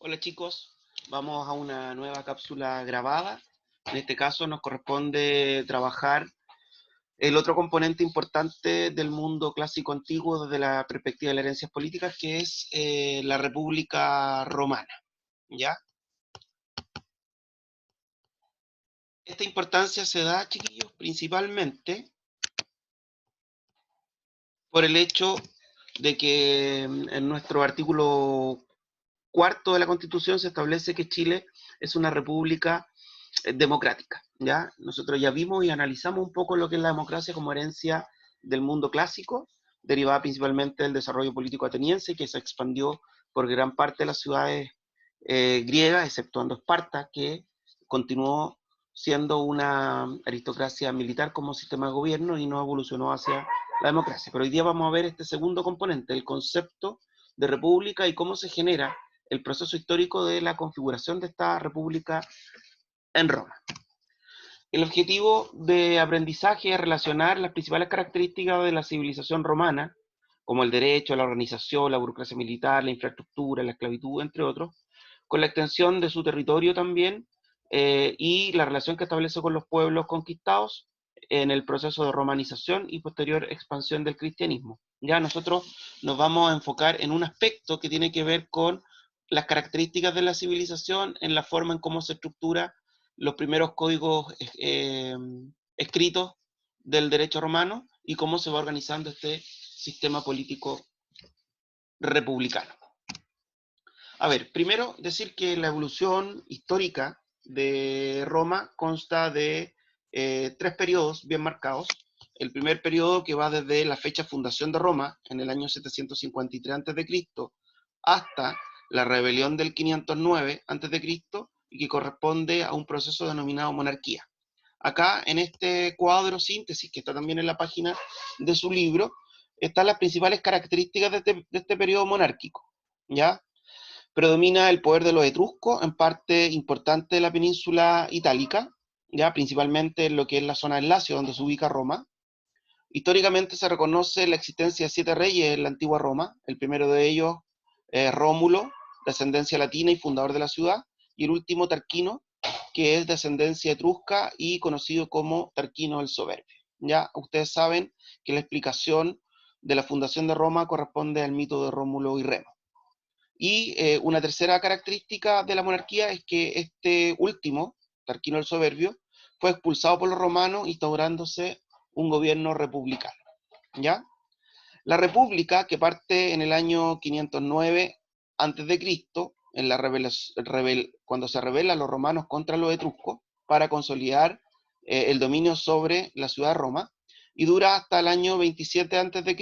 Hola chicos, vamos a una nueva cápsula grabada. En este caso nos corresponde trabajar el otro componente importante del mundo clásico antiguo desde la perspectiva de las herencias políticas, que es la República Romana. ¿Ya? Esta importancia se da, chiquillos, principalmente por el hecho de que en nuestro artículo cuarto de la Constitución se establece que Chile es una república democrática, ¿ya? Nosotros ya vimos y analizamos un poco lo que es la democracia como herencia del mundo clásico, derivada principalmente del desarrollo político ateniense, que se expandió por gran parte de las ciudades griegas, exceptuando Esparta, que continuó siendo una aristocracia militar como sistema de gobierno y no evolucionó hacia la democracia. Pero hoy día vamos a ver este segundo componente, el concepto de república y cómo se genera el proceso histórico de la configuración de esta república en Roma. El objetivo de aprendizaje es relacionar las principales características de la civilización romana, como el derecho, la organización, la burocracia militar, la infraestructura, la esclavitud, entre otros, con la extensión de su territorio también y la relación que establece con los pueblos conquistados en el proceso de romanización y posterior expansión del cristianismo. Ya nosotros nos vamos a enfocar en un aspecto que tiene que ver con las características de la civilización, en la forma en cómo se estructura los primeros códigos escritos del derecho romano y cómo se va organizando este sistema político republicano. A ver, primero decir que la evolución histórica de Roma consta de tres periodos bien marcados. El primer periodo, que va desde la fecha de fundación de Roma, en el año 753 a.C., hasta la rebelión del 509 a.C., y que corresponde a un proceso denominado monarquía. Acá, en este cuadro síntesis, que está también en la página de su libro, están las principales características de este periodo monárquico, ¿ya? Predomina el poder de los etruscos en parte importante de la península itálica, ya principalmente en lo que es la zona del Lacio, donde se ubica Roma. Históricamente se reconoce la existencia de 7 reyes en la antigua Roma. El primero de ellos es Rómulo, de ascendencia latina y fundador de la ciudad, y el último Tarquino, que es de ascendencia etrusca y conocido como Tarquino el Soberbio. Ya ustedes saben que la explicación de la fundación de Roma corresponde al mito de Rómulo y Remo. Y una tercera característica de la monarquía es que este último, Tarquino el Soberbio, fue expulsado por los romanos, instaurándose un gobierno republicano. ¿Ya? La república, que parte en el año 509 a.C., en la cuando se rebelan los romanos contra los etruscos, para consolidar el dominio sobre la ciudad de Roma, y dura hasta el año 27 a.C.,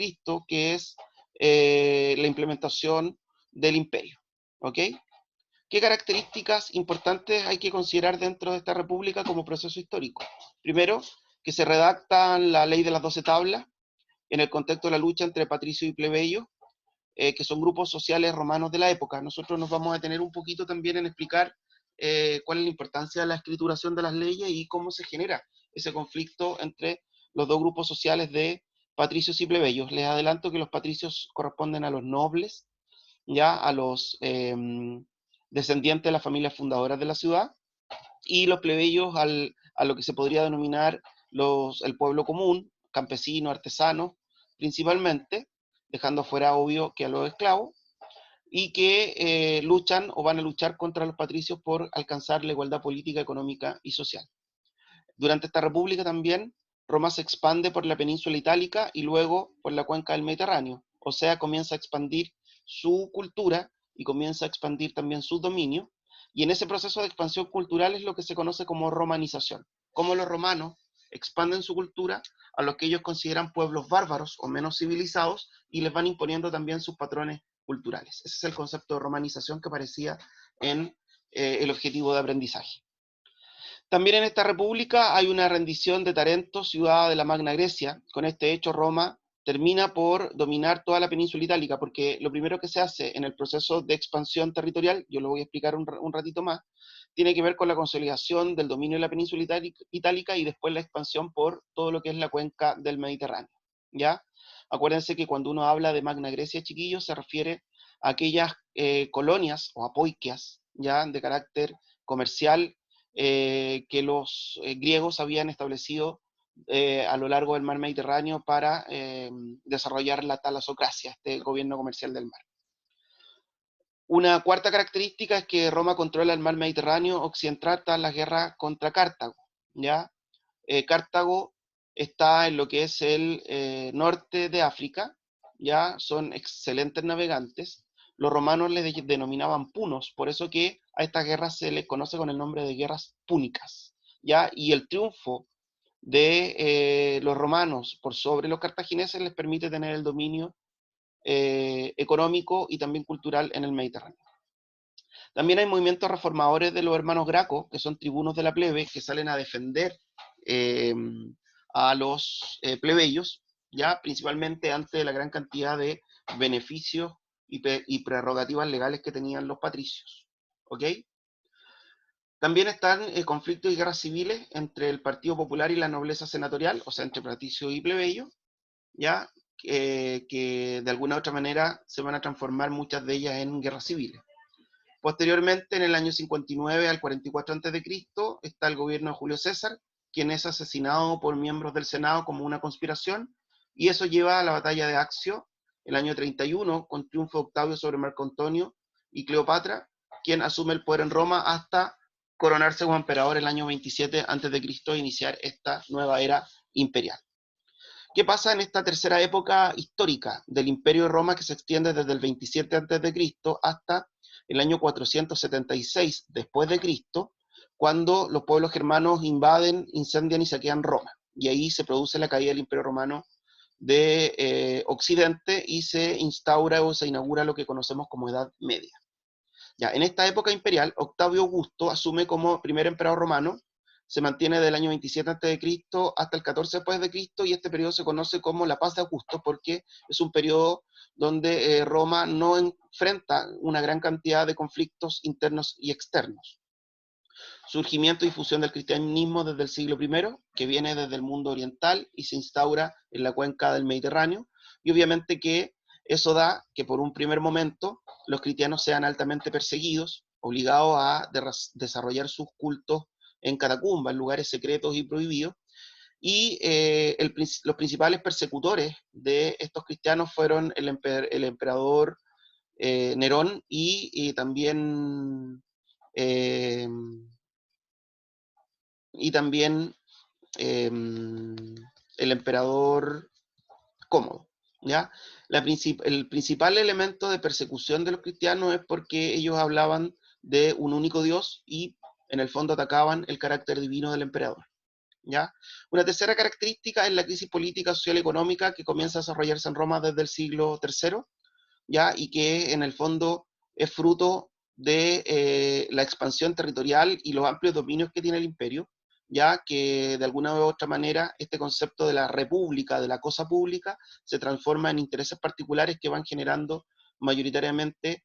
que es la implementación del imperio. ¿Ok? ¿Qué características importantes hay que considerar dentro de esta república como proceso histórico? Primero, que se redacta la ley de las 12 tablas en el contexto de la lucha entre patricios y plebeyos, que son grupos sociales romanos de la época. Nosotros nos vamos a detener un poquito también en explicar cuál es la importancia de la escrituración de las leyes y cómo se genera ese conflicto entre los dos grupos sociales de patricios y plebeyos. Les adelanto que los patricios corresponden a los nobles, ya a los descendientes de las familias fundadoras de la ciudad, y los plebeyos a lo que se podría denominar el pueblo común, campesinos, artesanos, principalmente, dejando fuera obvio que a los esclavos, y que luchan o van a luchar contra los patricios por alcanzar la igualdad política, económica y social. Durante esta república también Roma se expande por la península itálica y luego por la cuenca del Mediterráneo, o sea, comienza a expandir su cultura y comienza a expandir también sus dominios, y en ese proceso de expansión cultural es lo que se conoce como romanización, como los romanos expanden su cultura a los que ellos consideran pueblos bárbaros o menos civilizados y les van imponiendo también sus patrones culturales. Ese es el concepto de romanización que aparecía en el objetivo de aprendizaje. También en esta república hay una rendición de Tarento, ciudad de la Magna Grecia. Con este hecho, Roma termina por dominar toda la península itálica, porque lo primero que se hace en el proceso de expansión territorial, yo lo voy a explicar un ratito más, tiene que ver con la consolidación del dominio de la península itálica y después la expansión por todo lo que es la cuenca del Mediterráneo. ¿Ya? Acuérdense que cuando uno habla de Magna Grecia, chiquillos, se refiere aquellas colonias o apoikias, ya de carácter comercial, que los griegos habían establecido a lo largo del mar Mediterráneo para desarrollar la talasocracia, este gobierno comercial del mar. Una cuarta característica es que Roma controla el mar Mediterráneo occidental tras la guerra contra Cartago, ¿ya? Cartago está en lo que es el norte de África, ya son excelentes navegantes. Los romanos les denominaban punos, por eso que a estas guerras se les conoce con el nombre de guerras púnicas, ya. Y el triunfo de los romanos por sobre los cartagineses les permite tener el dominio económico y también cultural en el Mediterráneo. También hay movimientos reformadores de los hermanos Graco, que son tribunos de la plebe, que salen a defender eh, a los plebeyos, ya principalmente ante la gran cantidad de beneficios y prerrogativas legales que tenían los patricios. ¿Ok? También están conflictos y guerras civiles entre el Partido Popular y la nobleza senatorial, o sea, entre patricio y plebeyo, ya que de alguna u otra manera se van a transformar muchas de ellas en guerras civiles. Posteriormente, en el año 59 al 44 a.C., está el gobierno de Julio César, quien es asesinado por miembros del Senado como una conspiración, y eso lleva a la batalla de Accio, el año 31, con triunfo de Octavio sobre Marco Antonio y Cleopatra, quien asume el poder en Roma hasta coronarse como emperador el año 27 a.C. e iniciar esta nueva era imperial. ¿Qué pasa en esta tercera época histórica del Imperio de Roma, que se extiende desde el 27 a.C. hasta el año 476 después de Cristo, cuando los pueblos germanos invaden, incendian y saquean Roma? Y ahí se produce la caída del Imperio Romano de Occidente y se instaura o se inaugura lo que conocemos como Edad Media. Ya, en esta época imperial, Octavio Augusto asume como primer emperador romano, se mantiene del año 27 a.C. hasta el 14 después de Cristo, y este periodo se conoce como la paz de Augusto porque es un periodo donde Roma no enfrenta una gran cantidad de conflictos internos y externos. Surgimiento y difusión del cristianismo desde el siglo I, que viene desde el mundo oriental y se instaura en la cuenca del Mediterráneo, y obviamente que eso da que por un primer momento los cristianos sean altamente perseguidos, obligados a desarrollar sus cultos en catacumbas, en lugares secretos y prohibidos, y los principales persecutores de estos cristianos fueron el emperador Nerón y también eh, el emperador Cómodo, ¿ya? El principal elemento de persecución de los cristianos es porque ellos hablaban de un único Dios y en el fondo atacaban el carácter divino del emperador, ¿ya? Una tercera característica es la crisis política, social y económica que comienza a desarrollarse en Roma desde el siglo III, ¿ya? Y que en el fondo es fruto de la expansión territorial y los amplios dominios que tiene el imperio, ya que de alguna u otra manera este concepto de la república, de la cosa pública, se transforma en intereses particulares que van generando mayoritariamente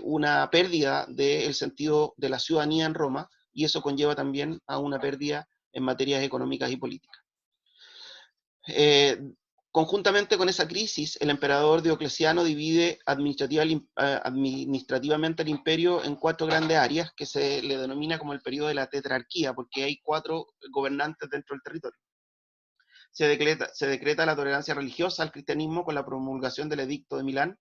una pérdida del sentido de la ciudadanía en Roma, y eso conlleva también a una pérdida en materias económicas y políticas. Eh, Conjuntamente con esa crisis, el emperador Diocleciano divide administrativamente el imperio en 4 grandes áreas que se le denomina como el periodo de la tetrarquía, porque hay 4 gobernantes dentro del territorio. Se decreta la tolerancia religiosa al cristianismo con la promulgación del Edicto de Milán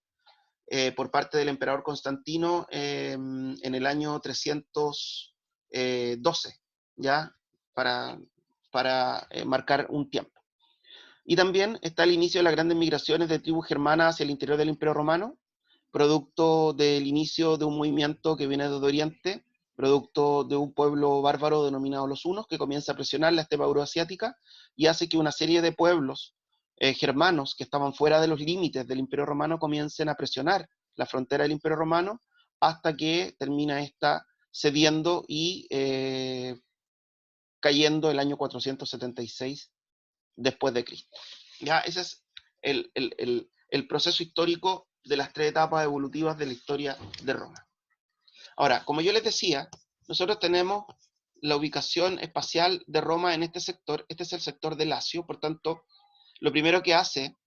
por parte del emperador Constantino en el año 312, ¿ya? Para marcar un tiempo. Y también está el inicio de las grandes migraciones de tribus germanas hacia el interior del Imperio Romano, producto del inicio de un movimiento que viene desde Oriente, producto de un pueblo bárbaro denominado los hunos, que comienza a presionar la estepa euroasiática y hace que una serie de pueblos germanos que estaban fuera de los límites del Imperio Romano comiencen a presionar la frontera del Imperio Romano hasta que termina esta cediendo y cayendo el año 476 después de Cristo. ¿Ya? Ese es el proceso histórico de las 3 etapas evolutivas de la historia de Roma. Ahora, como yo les decía, nosotros tenemos la ubicación espacial de Roma en este sector. Este es el sector de Lacio, por tanto, lo primero que hace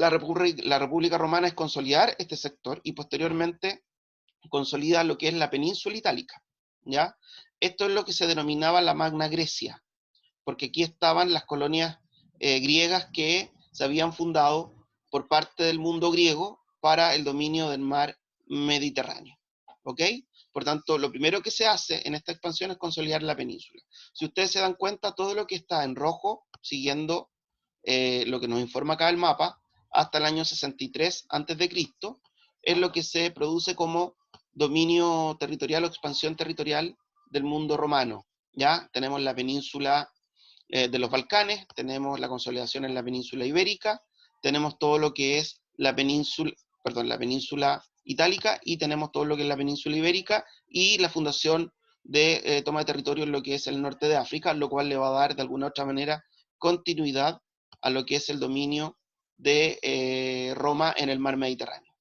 la República Romana es consolidar este sector y posteriormente consolida lo que es la península itálica, ¿ya? Esto es lo que se denominaba la Magna Grecia, porque aquí estaban las colonias griegas que se habían fundado por parte del mundo griego para el dominio del mar Mediterráneo, ¿ok? Por tanto, lo primero que se hace en esta expansión es consolidar la península. Si ustedes se dan cuenta, todo lo que está en rojo, siguiendo lo que nos informa acá el mapa, hasta el año 63 a.C., es lo que se produce como dominio territorial o expansión territorial del mundo romano. ¿Ya? Tenemos la península de los Balcanes, tenemos la consolidación en la península ibérica, tenemos todo lo que es la península itálica, y tenemos todo lo que es la península ibérica y la fundación de toma de territorio en lo que es el norte de África, lo cual le va a dar de alguna otra manera continuidad a lo que es el dominio de Roma en el mar Mediterráneo.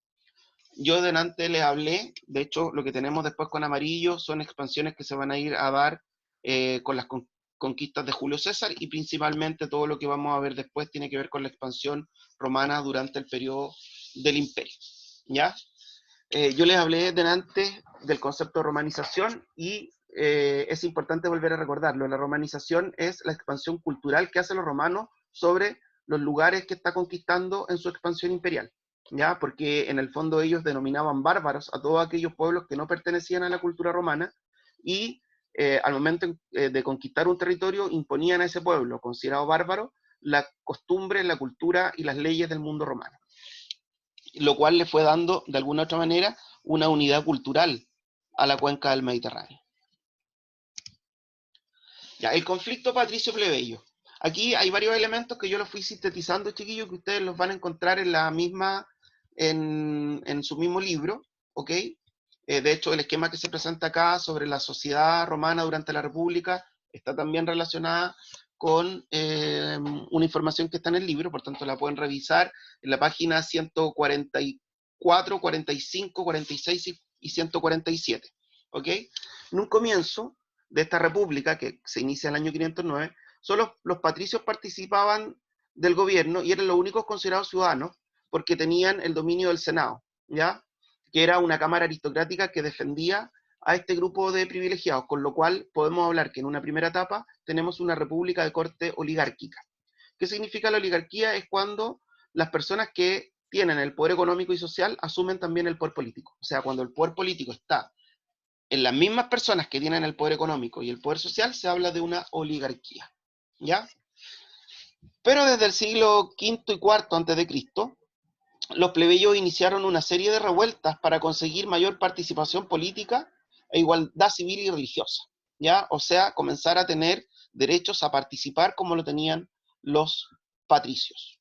Yo delante les hablé, de hecho lo que tenemos después con amarillo son expansiones que se van a ir a dar con las conquistas de Julio César, y principalmente todo lo que vamos a ver después tiene que ver con la expansión romana durante el periodo del imperio. ¿Ya? Yo les hablé delante del concepto de romanización y es importante volver a recordarlo. La romanización es la expansión cultural que hacen los romanos sobre los lugares que está conquistando en su expansión imperial, ¿ya? Porque en el fondo ellos denominaban bárbaros a todos aquellos pueblos que no pertenecían a la cultura romana, y al momento de conquistar un territorio imponían a ese pueblo considerado bárbaro la costumbre, la cultura y las leyes del mundo romano, lo cual le fue dando de alguna otra manera una unidad cultural a la cuenca del Mediterráneo. Ya, el conflicto patricio-plebeyo. Aquí hay varios elementos que yo los fui sintetizando, chiquillos, que ustedes los van a encontrar en la misma, en su mismo libro, ¿ok? De hecho, el esquema que se presenta acá sobre la sociedad romana durante la República está también relacionada con una información que está en el libro, por tanto la pueden revisar en la página 144, 45, 46 y 147, ¿ok? En un comienzo de esta república, que se inicia en el año 509, solo los patricios participaban del gobierno y eran los únicos considerados ciudadanos porque tenían el dominio del Senado, ¿ya? Que era una cámara aristocrática que defendía a este grupo de privilegiados, con lo cual podemos hablar que en una primera etapa tenemos una república de corte oligárquica. ¿Qué significa la oligarquía? Es cuando las personas que tienen el poder económico y social asumen también el poder político. O sea, cuando el poder político está en las mismas personas que tienen el poder económico y el poder social, se habla de una oligarquía, ¿ya? Pero desde el siglo V y IV antes de Cristo, los plebeyos iniciaron una serie de revueltas para conseguir mayor participación política e igualdad civil y religiosa, ¿ya? O sea, comenzar a tener derechos a participar como lo tenían los patricios.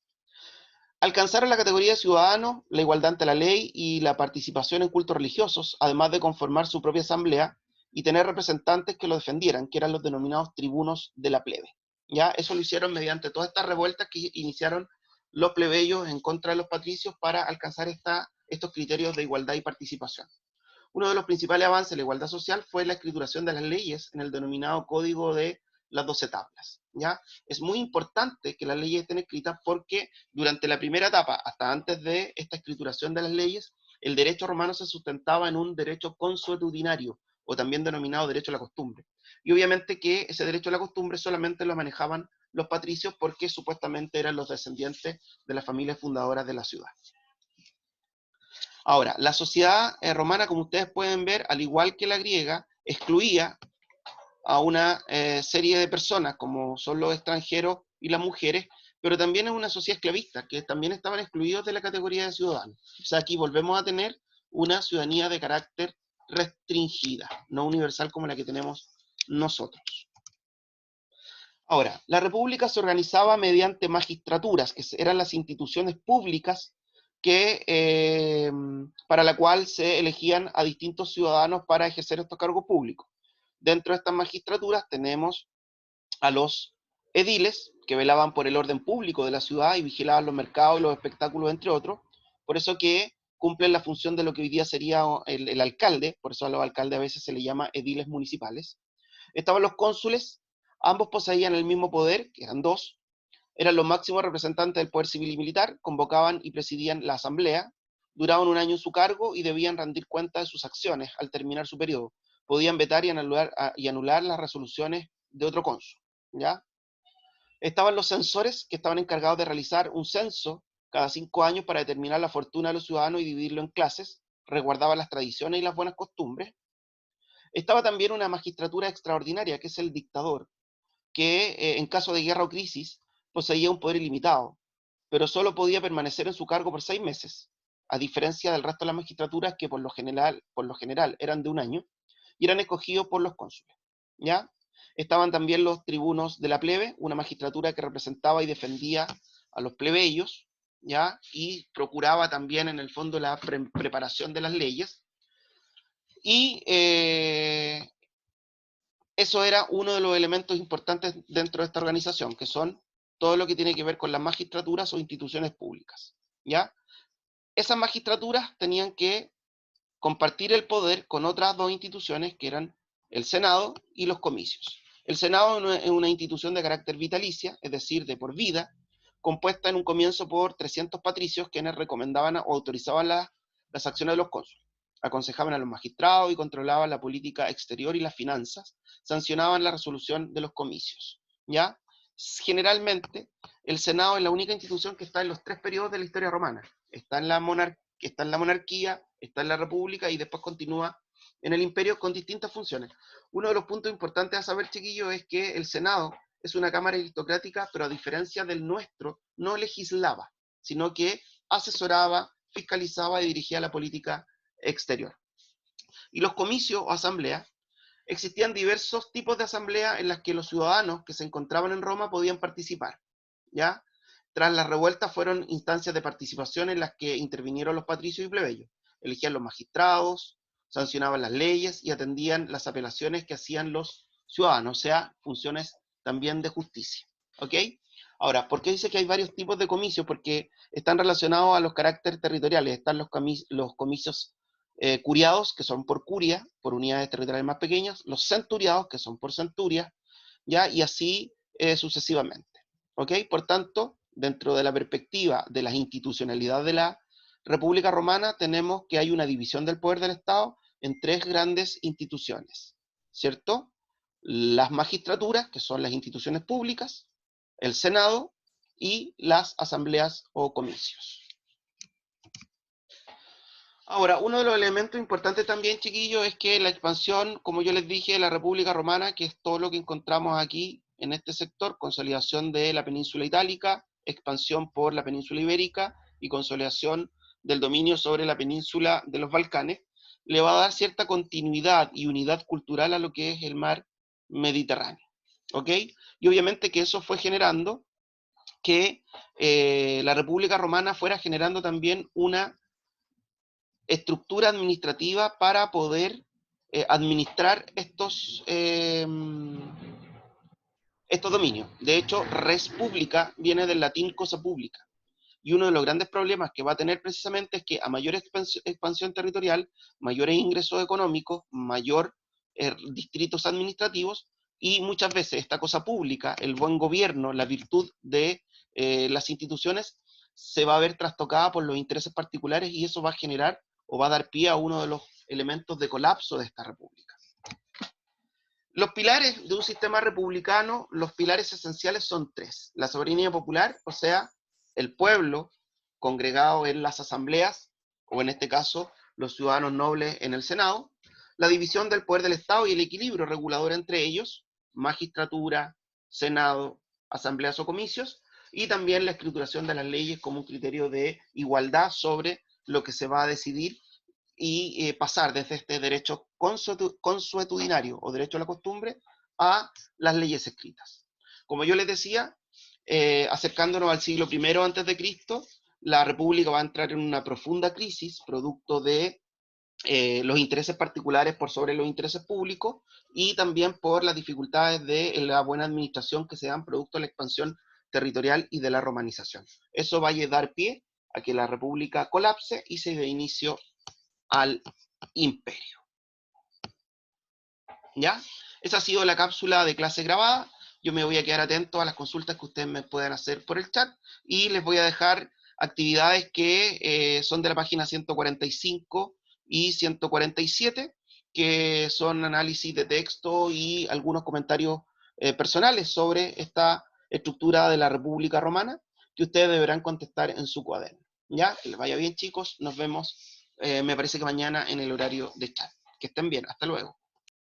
Alcanzaron la categoría de ciudadanos, la igualdad ante la ley y la participación en cultos religiosos, además de conformar su propia asamblea y tener representantes que lo defendieran, que eran los denominados tribunos de la plebe. ¿Ya? Eso lo hicieron mediante todas estas revueltas que iniciaron los plebeyos en contra de los patricios para alcanzar estos criterios de igualdad y participación. Uno de los principales avances de la igualdad social fue la escrituración de las leyes en el denominado Código de las 12 tablas, ¿ya? Es muy importante que las leyes estén escritas porque durante la primera etapa, hasta antes de esta escrituración de las leyes, el derecho romano se sustentaba en un derecho consuetudinario, o también denominado derecho a la costumbre. Y obviamente que ese derecho a la costumbre solamente lo manejaban los patricios porque supuestamente eran los descendientes de las familias fundadoras de la ciudad. Ahora, la sociedad romana, como ustedes pueden ver, al igual que la griega, excluía a una serie de personas, como son los extranjeros y las mujeres, pero también es una sociedad esclavista, que también estaban excluidos de la categoría de ciudadanos. O sea, aquí volvemos a tener una ciudadanía de carácter restringida, no universal como la que tenemos nosotros. Ahora, la república se organizaba mediante magistraturas, que eran las instituciones públicas para la cual se elegían a distintos ciudadanos para ejercer estos cargos públicos. Dentro de estas magistraturas tenemos a los ediles, que velaban por el orden público de la ciudad y vigilaban los mercados y los espectáculos, entre otros. Por eso que cumplen la función de lo que hoy día sería el alcalde, por eso a los alcaldes a veces se les llama ediles municipales. Estaban los cónsules, ambos poseían el mismo poder, que eran dos, Eran los máximos representantes del poder civil y militar, convocaban y presidían la asamblea, duraban un año en su cargo y debían rendir cuenta de sus acciones al terminar su periodo. Podían vetar y anular las resoluciones de otro cónsul, ¿ya? Estaban los censores, que estaban encargados de realizar un censo cada 5 años para determinar la fortuna de los ciudadanos y dividirlo en clases, resguardaban las tradiciones y las buenas costumbres. Estaba también una magistratura extraordinaria, que es el dictador, que en caso de guerra o crisis poseía un poder ilimitado, pero solo podía permanecer en su cargo por 6 meses, a diferencia del resto de las magistraturas que por lo general eran de un año y eran escogidos por los cónsules. ¿Ya? Estaban también los tribunos de la plebe, una magistratura que representaba y defendía a los plebeyos, ¿ya? Y procuraba también en el fondo la preparación de las leyes. Y eso era uno de los elementos importantes dentro de esta organización, que son todo lo que tiene que ver con las magistraturas o instituciones públicas, ¿ya? Esas magistraturas tenían que compartir el poder con otras dos instituciones que eran el Senado y los comicios. El Senado es una institución de carácter vitalicia, es decir, de por vida, compuesta en un comienzo por 300 patricios quienes recomendaban o autorizaban las acciones de los cónsules, aconsejaban a los magistrados y controlaban la política exterior y las finanzas, sancionaban la resolución de los comicios, ¿ya? Generalmente, el Senado es la única institución que está en los 3 periodos de la historia romana. Está en la monarquía, está en la república y después continúa en el imperio con distintas funciones. Uno de los puntos importantes a saber, chiquillos, es que el Senado es una cámara aristocrática, pero a diferencia del nuestro, no legislaba, sino que asesoraba, fiscalizaba y dirigía la política exterior. Y los comicios o asambleas, existían diversos tipos de asambleas en las que los ciudadanos que se encontraban en Roma podían participar, ¿ya? Tras las revueltas fueron instancias de participación en las que intervinieron los patricios y plebeyos, elegían los magistrados, sancionaban las leyes y atendían las apelaciones que hacían los ciudadanos, o sea, funciones también de justicia, ¿ok? Ahora, ¿por qué dice que hay varios tipos de comicios? Porque están relacionados a los caracteres territoriales. Están los comicios curiados, que son por curia, por unidades territoriales más pequeñas, los centuriados, que son por centurias, ¿ya? Y así sucesivamente, ¿ok? Por tanto, dentro de la perspectiva de la institucionalidad de la República Romana, tenemos que hay una división del poder del Estado en 3 grandes instituciones, ¿cierto? Las magistraturas, que son las instituciones públicas, el Senado y las asambleas o comicios. Ahora, uno de los elementos importantes también, chiquillos, es que la expansión, como yo les dije, de la República Romana, que es todo lo que encontramos aquí en este sector, consolidación de la península itálica, expansión por la península ibérica y consolidación del dominio sobre la península de los Balcanes, le va a dar cierta continuidad y unidad cultural a lo que es el mar Mediterráneo. ¿Ok? Y obviamente que eso fue generando que la República Romana fuera generando también una estructura administrativa para poder administrar estos dominios. De hecho, res publica viene del latín cosa pública. Y uno de los grandes problemas que va a tener precisamente es que a mayor expansión territorial, mayores ingresos económicos, mayor distritos administrativos, y muchas veces esta cosa pública, el buen gobierno, la virtud de las instituciones, se va a ver trastocada por los intereses particulares y eso va a generar o va a dar pie a uno de los elementos de colapso de esta república. Los pilares de un sistema republicano, los pilares esenciales son 3. La soberanía popular, o sea, el pueblo congregado en las asambleas, o en este caso, los ciudadanos nobles en el Senado, la división del poder del Estado y el equilibrio regulador entre ellos, magistratura, Senado, asambleas o comicios, y también la escrituración de las leyes como un criterio de igualdad sobre lo que se va a decidir y pasar desde este derecho consuetudinario o derecho a la costumbre a las leyes escritas. Como yo les decía, acercándonos al siglo I antes de Cristo, la República va a entrar en una profunda crisis producto de los intereses particulares por sobre los intereses públicos y también por las dificultades de la buena administración que se dan producto de la expansión territorial y de la romanización. Eso va a dar pie a que la República colapse y se dé inicio al imperio. ¿Ya? Esa ha sido la cápsula de clase grabada. yo me voy a quedar atento a las consultas que ustedes me puedan hacer por el chat y les voy a dejar actividades que son de la página 145 y 147, que son análisis de texto y algunos comentarios personales sobre esta estructura de la República Romana, que ustedes deberán contestar en su cuaderno. ¿Ya? Que les vaya bien, chicos. Nos vemos, me parece que mañana en el horario de chat. Que estén bien. Hasta luego.